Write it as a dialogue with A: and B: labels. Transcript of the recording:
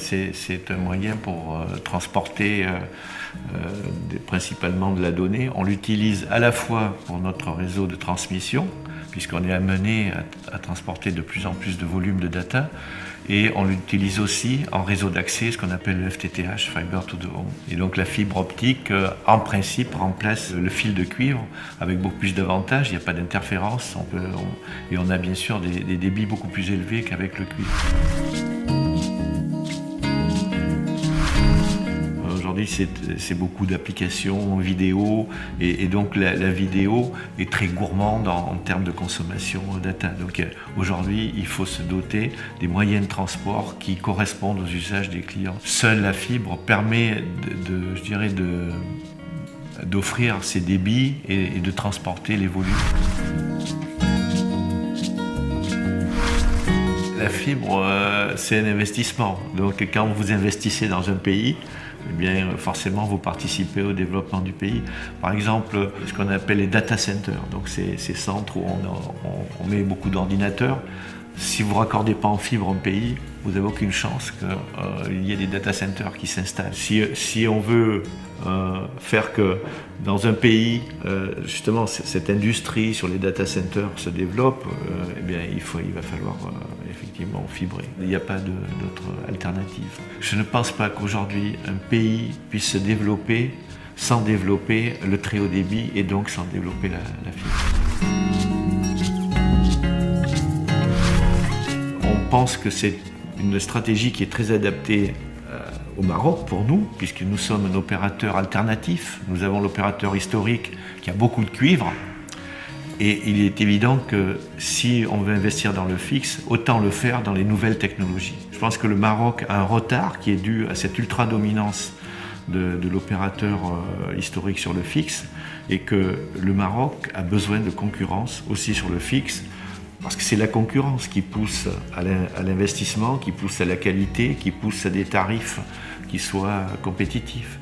A: c'est un moyen pour transporter principalement de la donnée. On l'utilise à la fois pour notre réseau de transmission, puisqu'on est amené à transporter de plus en plus de volume de data, et on l'utilise aussi en réseau d'accès, ce qu'on appelle le FTTH, Fiber to the Home. Et donc la fibre optique, en principe, remplace le fil de cuivre avec beaucoup plus d'avantages. Il n'y a pas d'interférence, et on a bien sûr des débits beaucoup plus élevés qu'avec le cuivre. Aujourd'hui, c'est beaucoup d'applications vidéo, et donc la vidéo est très gourmande en termes de consommation data. Donc aujourd'hui, il faut se doter des moyens de transport qui correspondent aux usages des clients. Seule la fibre permet d'offrir ces débits et de transporter les volumes. La fibre, c'est un investissement. Donc quand vous investissez dans un pays, eh bien, forcément, vous participez au développement du pays. Par exemple, ce qu'on appelle les data centers, donc ces centres où on met beaucoup d'ordinateurs. Si vous ne raccordez pas en fibre un pays, vous n'avez aucune chance qu'il y ait des data centers qui s'installent. Si on veut faire que dans un pays, justement, cette industrie sur les data centers se développe, eh bien, il va falloir effectivement fibrer. Il n'y a pas d'autre alternative. Je ne pense pas qu'aujourd'hui, un pays puisse se développer sans développer le très haut débit et donc sans développer la fibre. On pense que c'est une stratégie qui est très adaptée au Maroc pour nous, puisque nous sommes un opérateur alternatif. Nous avons l'opérateur historique qui a beaucoup de cuivre, et il est évident que si on veut investir dans le fixe, autant le faire dans les nouvelles technologies. Je pense que le Maroc a un retard qui est dû à cette ultra-dominance de l'opérateur historique sur le fixe, et que le Maroc a besoin de concurrence aussi sur le fixe, parce que c'est la concurrence qui pousse à l'investissement, qui pousse à la qualité, qui pousse à des tarifs qui soient compétitifs.